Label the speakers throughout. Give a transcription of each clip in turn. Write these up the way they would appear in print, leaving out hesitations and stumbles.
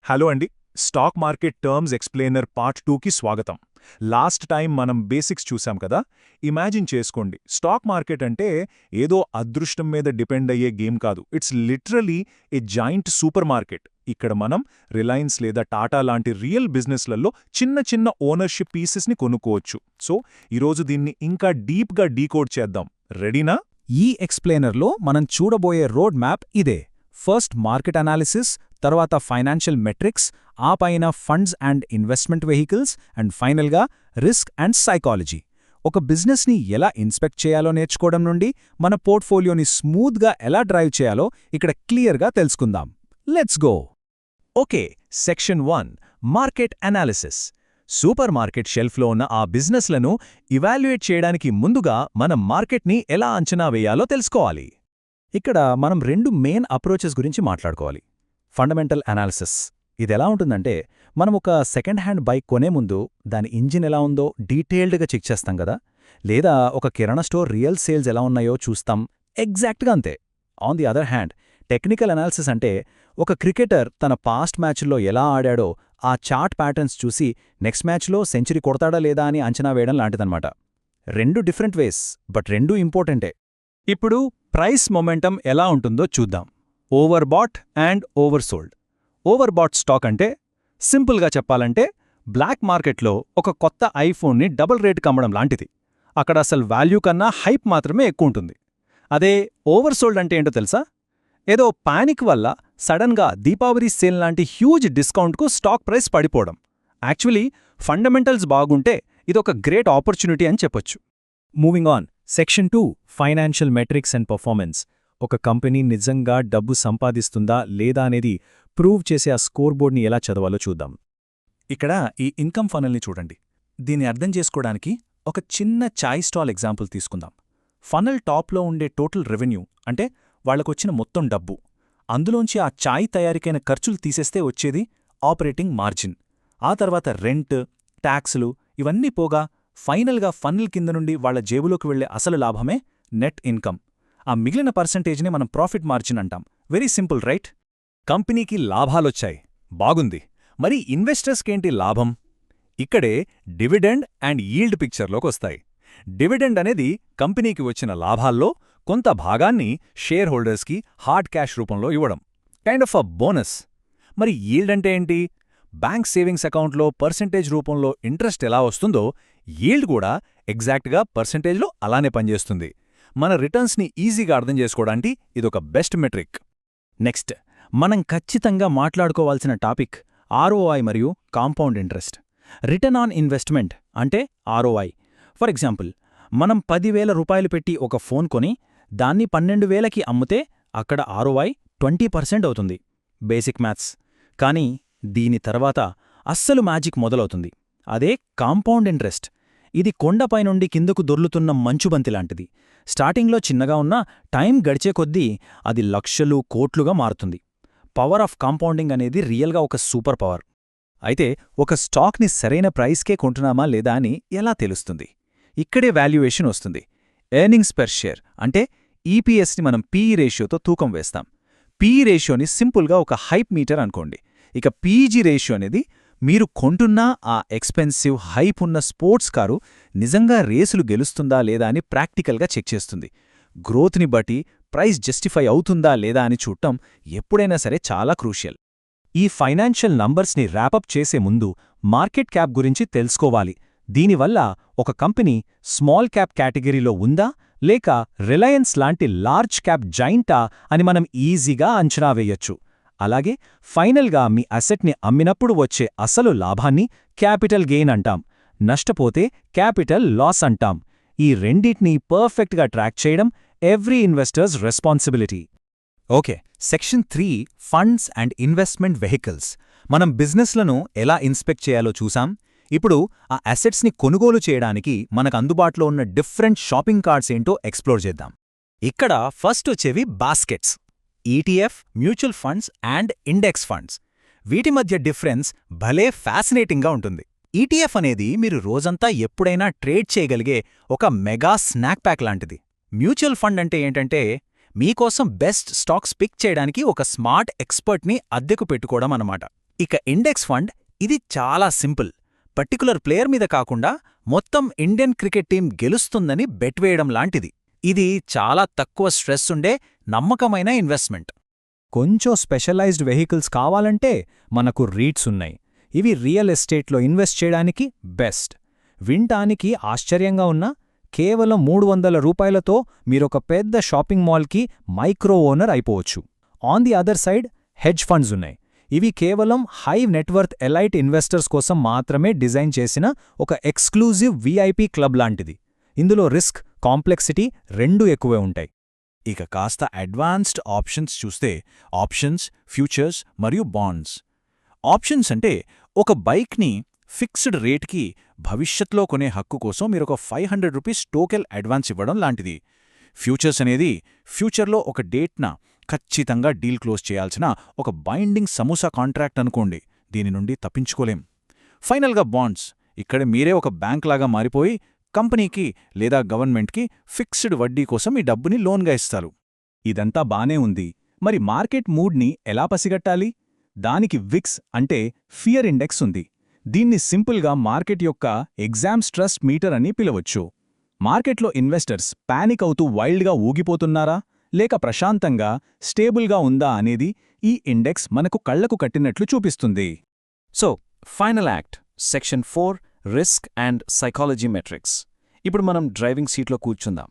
Speaker 1: Hello అండి. Stock market terms explainer part 2కి స్వాగతం. లాస్ట్ టైం మనం బేసిక్స్ చూసాం కదా. ఇమాజిన్ చేసుకోండి, స్టాక్ మార్కెట్ అంటే ఏదో అదృష్టం మీద డిపెండ్ అయ్యే గేమ్ కాదు. It's literally A joint super market. ఇక్కడ మనం రిలయన్స్ లేదా టాటా లాంటి రియల్ బిజినెస్లలో చిన్న చిన్న ఓనర్షిప్ పీసెస్ని కొనుక్కోవచ్చు. సో ఈరోజు దీన్ని ఇంకా డీప్గా డీకోడ్ చేద్దాం. రెడీనా?
Speaker 2: ఈ ఎక్స్ప్లెయినర్లో మనం చూడబోయే రోడ్ మ్యాప్ ఇదే. ఫస్ట్ మార్కెట్ అనాలిసిస్, తర్వాత ఫైనాన్షియల్ మెట్రిక్స్, ఆ పైన funds and investment vehicles, and ఫైనల్గా రిస్క్ అండ్ సైకాలజీ. ఒక బిజినెస్ని ఎలా ఇన్స్పెక్ట్ చేయాలో నేర్చుకోవడం నుండి మన పోర్ట్ఫోలియోని స్మూత్గా ఎలా డ్రైవ్ చేయాలో ఇక్కడ క్లియర్గా తెలుసుకుందాం. Let's go.
Speaker 3: Okay, section 1 market analysis. Super market షెల్ఫ్లో ఉన్న ఆ బిజినెస్లను ఇవాల్యుయేట్ చేయడానికి ముందుగా మనం మార్కెట్ని ఎలా అంచనా వేయాలో తెలుసుకోవాలి.
Speaker 2: ఇక్కడ మనం రెండు మెయిన్ అప్రోచెస్ గురించి మాట్లాడుకోవాలి. Fundamental analysis. ఇదెలా ఉంటుందంటే, మనం ఒక సెకండ్ హ్యాండ్ బైక్ కొనే ముందు దాని ఇంజిన్ ఎలా ఉందో డీటెయిల్డ్గా చెక్ చేస్తాం కదా, లేదా ఒక కిరాణా స్టోర్ రియల్ సేల్స్ ఎలా ఉన్నాయో చూస్తాం. ఎగ్జాక్ట్గా అంతే. On the other hand, technical analysis అంటే ఒక క్రికెటర్ తన పాస్ట్ మ్యాచ్ల్లో ఎలా ఆడాడో ఆ చార్ట్ ప్యాటర్న్స్ చూసి నెక్స్ట్ మ్యాచ్లో సెంచరీ కొడతాడా లేదా అని అంచనా వేయడం లాంటిదన్నమాట. రెండు డిఫరెంట్ వేస్, బట్ రెండూ ఇంపార్టెంటే.
Speaker 3: ఇప్పుడు ప్రైస్ మొమెంటం ఎలా ఉంటుందో చూద్దాం. Overbought and oversold. Overbought stock అంటే, సింపుల్గా చెప్పాలంటే, బ్లాక్ మార్కెట్లో ఒక కొత్త ఐఫోన్ని డబుల్ రేటుకి అమ్మడం లాంటిది. అక్కడ అసలు వాల్యూ కన్నా హైప్ మాత్రమే ఎక్కువుంటుంది. అదే ఓవర్సోల్డ్ అంటే ఏంటో తెలుసా? ఏదో పానిక్ వల్ల సడన్గా దీపావళి సేల్ లాంటి హ్యూజ్ డిస్కౌంట్కు స్టాక్ ప్రైస్ పడిపోవడం. యాక్చువల్లీ ఫండమెంటల్స్ బాగుంటే ఇదొక గ్రేట్ ఆపర్చునిటీ అని చెప్పొచ్చు.
Speaker 2: Moving on. Section 2 financial metrics and performance. ఒక కంపెనీ నిజంగా డబ్బు సంపాదిస్తుందా లేదా అనేది ప్రూవ్ చేసే ఆ స్కోర్ బోర్డ్ని ఎలా చదవాలో చూద్దాం.
Speaker 1: ఇక్కడ ఈ ఇన్కమ్ ఫనల్ని చూడండి. దీన్ని అర్థం చేసుకోవడానికి ఒక చిన్న చాయ్ స్టాల్ ఎగ్జాంపుల్ తీసుకుందాం. ఫనల్ టాప్లో ఉండే టోటల్ రెవెన్యూ అంటే వాళ్లకొచ్చిన మొత్తం డబ్బు. అందులోంచి ఆ చాయ్ తయారీకైన ఖర్చులు తీసేస్తే వచ్చేది ఆపరేటింగ్ మార్జిన్. ఆ తర్వాత రెంట్, ట్యాక్సులు ఇవన్నీ పోగా ఫైనల్గా ఫన్నల్ కింద నుండి వాళ్ల జేబులోకి వెళ్లే అసలు లాభమే నెట్ ఇన్కమ్. ఆ మిగిలిన పర్సంటేజ్ని మనం ప్రాఫిట్ మార్జిన్ అంటాం. Very simple, right?
Speaker 3: కంపెనీకి లాభాలొచ్చాయి, బాగుంది. మరి ఇన్వెస్టర్స్కేంటి లాభం? ఇక్కడే డివిడెండ్ అండ్ ఈల్డ్ పిక్చర్లోకొస్తాయి. డివిడెండ్ అనేది కంపెనీకి వచ్చిన లాభాల్లో కొంత భాగాన్ని షేర్ హోల్డర్స్కి హార్డ్ క్యాష్ రూపంలో ఇవ్వడం, కైండ్ ఆఫ్ అ బోనస్. మరి ఈల్డ్ అంటే ఏంటి? బ్యాంక్ సేవింగ్స్ అకౌంట్లో పర్సెంటేజ్ రూపంలో ఇంట్రెస్ట్ ఎలా వస్తుందో ఈల్డ్ కూడా ఎగ్జాక్ట్గా పర్సెంటేజ్లో అలానే పనిచేస్తుంది. మన రిటర్న్స్ని ఈజీగా అర్థం చేసుకోవడానికి ఇదొక బెస్ట్ మెట్రిక్.
Speaker 2: నెక్స్ట్, మనం ఖచ్చితంగా మాట్లాడుకోవాల్సిన టాపిక్ ఆర్ఓఐ మరియు compound interest. Return on investment అంటే ఆర్ఓఐ. ఫర్ ఎగ్జాంపుల్, మనం 10,000 రూపాయలు పెట్టి ఒక ఫోన్ కొని దాన్ని 12,000కి అమ్మితే అక్కడ ఆర్ఓఐ 20% అవుతుంది. Basic maths. కానీ దీని తర్వాత అస్సలు మ్యాజిక్ మొదలవుతుంది. అదే కాంపౌండ్ ఇంట్రెస్ట్. ఇది కొండపై నుండి కిందకు దొర్లుతున్న మంచుబంతిలాంటిది. స్టార్టింగ్లో చిన్నగా ఉన్నా టైం గడిచే కొద్దీ అది లక్షలు, కోట్లుగా మారుతుంది. పవర్ ఆఫ్ కాంపౌండింగ్ అనేది రియల్గా ఒక సూపర్ పవర్.
Speaker 3: అయితే ఒక స్టాక్ని సరైన ప్రైస్కే కొంటున్నామా లేదా అని ఎలా తెలుస్తుంది? ఇక్కడే వాల్యుయేషన్ వస్తుంది. ఎర్నింగ్స్ పెర్ షేర్ అంటే ఈపీఎస్ని మనం పీఈ రేషియోతో తూకం వేస్తాం. పీఈ రేషియోని సింపుల్గా ఒక హైప్ మీటర్ అనుకోండి. ఇక పీఈజీ రేషియో అనేది మీరు కొంటున్న ఆ ఎక్స్పెన్సివ్, హైప్ ఉన్న స్పోర్ట్స్ కారు నిజంగా రేసులు గెలుస్తుందా లేదా అని ప్రాక్టికల్గా చెక్ చేస్తుంది. గ్రోత్ని బట్టి ప్రైస్ జస్టిఫై అవుతుందా లేదా అని చూడటం ఎప్పుడైనా సరే చాలా క్రూషియల్.
Speaker 2: ఈ ఫైనాన్షియల్ నంబర్స్ని ర్యాపప్ చేసే ముందు మార్కెట్ క్యాప్ గురించి తెలుసుకోవాలి. దీనివల్ల ఒక కంపెనీ స్మాల్ క్యాప్ కేటగిరీలో ఉందా లేక రిలయన్స్ లాంటి లార్జ్ క్యాప్ జైంటా అని మనం ఈజీగా అంచనా వేయొచ్చు. అలాగే ఫైనల్గా మీ అసెట్ని అమ్మినప్పుడు వచ్చే అసలు లాభాన్ని క్యాపిటల్ గెయిన్ అంటాం. నష్టపోతే క్యాపిటల్ లాస్ అంటాం. ఈ రెండింటినీ పర్ఫెక్ట్గా ట్రాక్ చేయడం every investors responsibility.
Speaker 3: Okay, section 3 funds and investment vehicles. మనం బిజినెస్లను ఎలా ఇన్స్పెక్ట్ చేయాలో చూసాం. ఇప్పుడు ఆ అసెట్స్ని కొనుగోలు చేయడానికి మనకు అందుబాటులో ఉన్న డిఫరెంట్ షాపింగ్ కార్డ్స్ ఏంటో ఎక్స్ప్లోర్ చేద్దాం. ఇక్కడ ఫస్ట్ వచ్చేవి baskets. ETF, mutual funds and index funds. వీటి మధ్య డిఫరెన్స్ భలే ఫ్యాసినేటింగ్గా ఉంటుంది. ఈటీఎఫ్ అనేది మీరు రోజంతా ఎప్పుడైనా ట్రేడ్ చేయగలిగే ఒక మెగా స్నాక్ ప్యాక్ లాంటిది. మ్యూచువల్ ఫండ్ అంటే ఏంటంటే మీకోసం బెస్ట్ స్టాక్స్ పిక్ చేయడానికి ఒక స్మార్ట్ ఎక్స్పర్ట్ని అద్దెకు పెట్టుకోవడం అన్నమాట.
Speaker 2: ఇక ఇండెక్స్ ఫండ్ ఇది చాలా సింపుల్. పర్టికులర్ ప్లేయర్ మీద కాకుండా మొత్తం ఇండియన్ క్రికెట్ టీం గెలుస్తుందని బెట్ వేయడం లాంటిది. ఇది చాలా తక్కువ స్ట్రెస్ ఉండే నమ్మకమైన ఇన్వెస్ట్మెంట్.
Speaker 1: కొంచెం స్పెషలైజ్డ్ వెహికల్స్ కావాలంటే మనకు రీట్స్ ఉన్నాయి. ఇవి రియల్ ఎస్టేట్లో ఇన్వెస్ట్ చేయడానికి బెస్ట్. వింటానికి ఆశ్చర్యంగా ఉన్నా కేవలం 300 రూపాయలతో మీరొక పెద్ద షాపింగ్ మాల్కి మైక్రో ఓనర్ అయిపోవచ్చు. On the other side hedge funds ఉన్నాయి. ఇవి కేవలం హై నెట్వర్త్ ఎలైట్ ఇన్వెస్టర్స్ కోసం మాత్రమే డిజైన్ చేసిన ఒక ఎక్స్క్లూజివ్ వీఐపీ క్లబ్ లాంటిది. ఇందులో రిస్క్, కాంప్లెక్సిటీ రెండూ ఎక్కువే ఉంటాయి.
Speaker 3: ఇక కాస్త అడ్వాన్స్డ్ ఆప్షన్స్ చూస్తే ఆప్షన్స్, ఫ్యూచర్స్ మరియు బాండ్స్. ఆప్షన్స్ అంటే ఒక బైక్ని ఫిక్స్డ్ రేట్కి భవిష్యత్లో కొనే హక్కు కోసం మీరొక 500 రూపీస్ టోకెన్ అడ్వాన్స్ ఇవ్వడం లాంటిది. ఫ్యూచర్స్ అనేది ఫ్యూచర్లో ఒక డేట్న ఖచ్చితంగా డీల్ క్లోజ్ చేయాల్సిన ఒక బైండింగ్ సమూసా కాంట్రాక్ట్ అనుకోండి. దీని నుండి తప్పించుకోలేం. ఫైనల్గా బాండ్స్. ఇక్కడ మీరే ఒక బ్యాంక్ లాగా మారిపోయి కంపెనీకి లేదా గవర్నమెంట్కి ఫిక్స్డ్ వడ్డీ కోసం ఈ డబ్బుని లోన్గా ఇస్తారు.
Speaker 1: ఇదంతా బానే ఉంది. మరి మార్కెట్ మూడ్ని ఎలా పసిగట్టాలి? దానికి విక్స్ అంటే ఫియర్ ఇండెక్స్ ఉంది. దీన్ని సింపుల్గా మార్కెట్ యొక్క ఎగ్జామ్ స్ట్రెస్ మీటర్ అని పిలవచ్చు. మార్కెట్లో ఇన్వెస్టర్స్ పానిక్ అవుతూ వైల్డ్గా ఊగిపోతున్నారా లేక ప్రశాంతంగా స్టేబుల్గా ఉందా అనేది ఈ ఇండెక్స్ మనకు కళ్లకు కట్టినట్లు చూపిస్తుంది.
Speaker 2: So final act section 4 risk and psychology metrics. ఇప్పుడు మనం డ్రైవింగ్ సీట్లో కూర్చుందాం.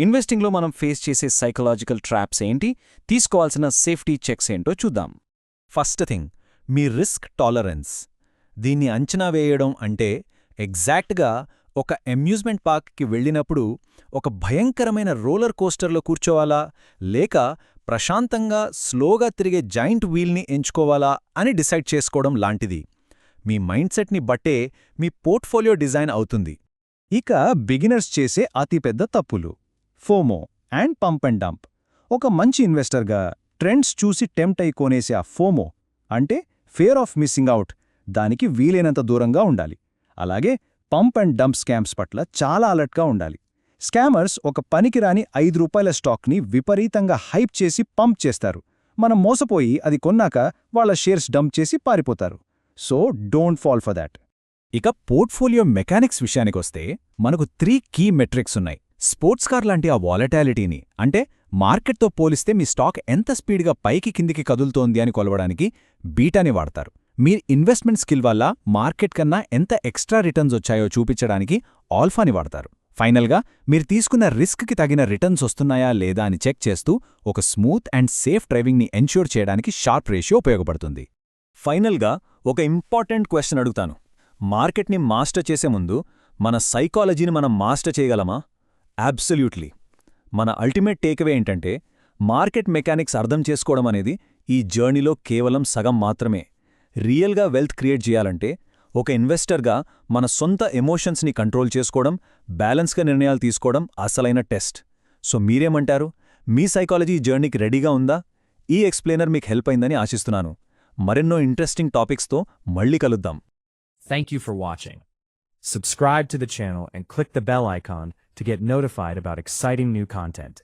Speaker 2: ఇన్వెస్టింగ్లో మనం ఫేస్ చేసే సైకలాజికల్ ట్రాప్స్ ఏంటి, తీసుకోవాల్సిన సేఫ్టీ చెక్స్ ఏంటో చూద్దాం.
Speaker 3: ఫస్ట్ థింగ్, మీ రిస్క్ టాలరెన్స్. దీన్ని అంచనా వేయడం అంటే ఎగ్జాక్ట్గా ఒక అమ్యూజ్మెంట్ పార్క్కి వెళ్ళినప్పుడు ఒక భయంకరమైన రోలర్ కోస్టర్లో కూర్చోవాలా లేక ప్రశాంతంగా స్లోగా తిరిగే జాయింట్ వీల్ని ఎంచుకోవాలా అని డిసైడ్ చేసుకోవడం లాంటిది. మీ మైండ్ సెట్ని బట్టే మీ పోర్ట్ఫోలియో డిజైన్ అవుతుంది.
Speaker 1: ఇక బిగినర్స్ చేసే అతిపెద్ద తప్పులు FOMO and pump and dump. ఒక మంచి ఇన్వెస్టర్గా ట్రెండ్స్ చూసి టెంప్ట్ అయి కొనేసే ఆ ఫోమో అంటే ఫియర్ ఆఫ్ మిస్సింగ్ అవుట్, దానికి వీలైనంత దూరంగా ఉండాలి. అలాగే పంప్ అండ్ డంప్ స్కామ్స్ పట్ల చాలా అలర్ట్గా ఉండాలి. స్కామర్స్ ఒక పనికిరాని 5 రూపాయల స్టాక్ని విపరీతంగా హైప్ చేసి పంప్ చేస్తారు. మనం మోసపోయి అది కొన్నాక వాళ్ళ షేర్స్ డంప్ చేసి పారిపోతారు. So don't fall for that.
Speaker 3: ఇక పోర్ట్ఫోలియో మెకానిక్స్ విషయానికొస్తే మనకు 3 కీ మెట్రిక్స్ ఉన్నాయి. స్పోర్ట్స్ కార్ లాంటి ఆ వాలటాలిటీని, అంటే మార్కెట్తో పోలిస్తే మీ స్టాక్ ఎంత స్పీడ్గా పైకి కిందికి కదులుతోంది అని కొలవడానికి బీటాని వాడతారు. మీ ఇన్వెస్ట్మెంట్ స్కిల్ వల్ల మార్కెట్ కన్నా ఎంత ఎక్స్ట్రా రిటర్న్స్ వచ్చాయో చూపించడానికి ఆల్ఫాని వాడతారు. ఫైనల్గా మీరు తీసుకున్న రిస్క్కి తగిన రిటర్న్స్ వస్తున్నాయా లేదా అని చెక్ చేస్తూ ఒక స్మూత్ అండ్ సేఫ్ డ్రైవింగ్ని ఎన్ష్యూర్ చేయడానికి షార్ప్ రేషియో ఉపయోగపడుతుంది. ఫైనల్గా ఒక ఇంపార్టెంట్ క్వశ్చన్ అడుగుతాను. మార్కెట్ని మాస్టర్ చేసే ముందు మన సైకాలజీని మనం మాస్టర్ చేయగలమా? అబ్సల్యూట్లీ. మన అల్టిమేట్ టేక్అవే ఏంటంటే మార్కెట్ మెకానిక్స్ అర్థం చేసుకోవడం అనేది ఈ జర్నీలో కేవలం సగం మాత్రమే. రియల్గా వెల్త్ క్రియేట్ చేయాలంటే ఒక ఇన్వెస్టర్గా మన సొంత ఎమోషన్స్ని కంట్రోల్ చేసుకోవడం, బ్యాలెన్స్గా నిర్ణయాలు తీసుకోవడం అసలైన టెస్ట్. సో మీరేమంటారు? మీ సైకాలజీ జర్నీకి రెడీగా ఉందా? ఈ ఎక్స్ప్లెయినర్ మీకు హెల్ప్ అయిందని ఆశిస్తున్నాను. మరెన్నో ఇంట్రెస్టింగ్ టాపిక్స్తో మళ్ళీ కలుద్దాం.
Speaker 4: Thank you for watching. Subscribe to the channel and click the bell icon to get notified about exciting new content.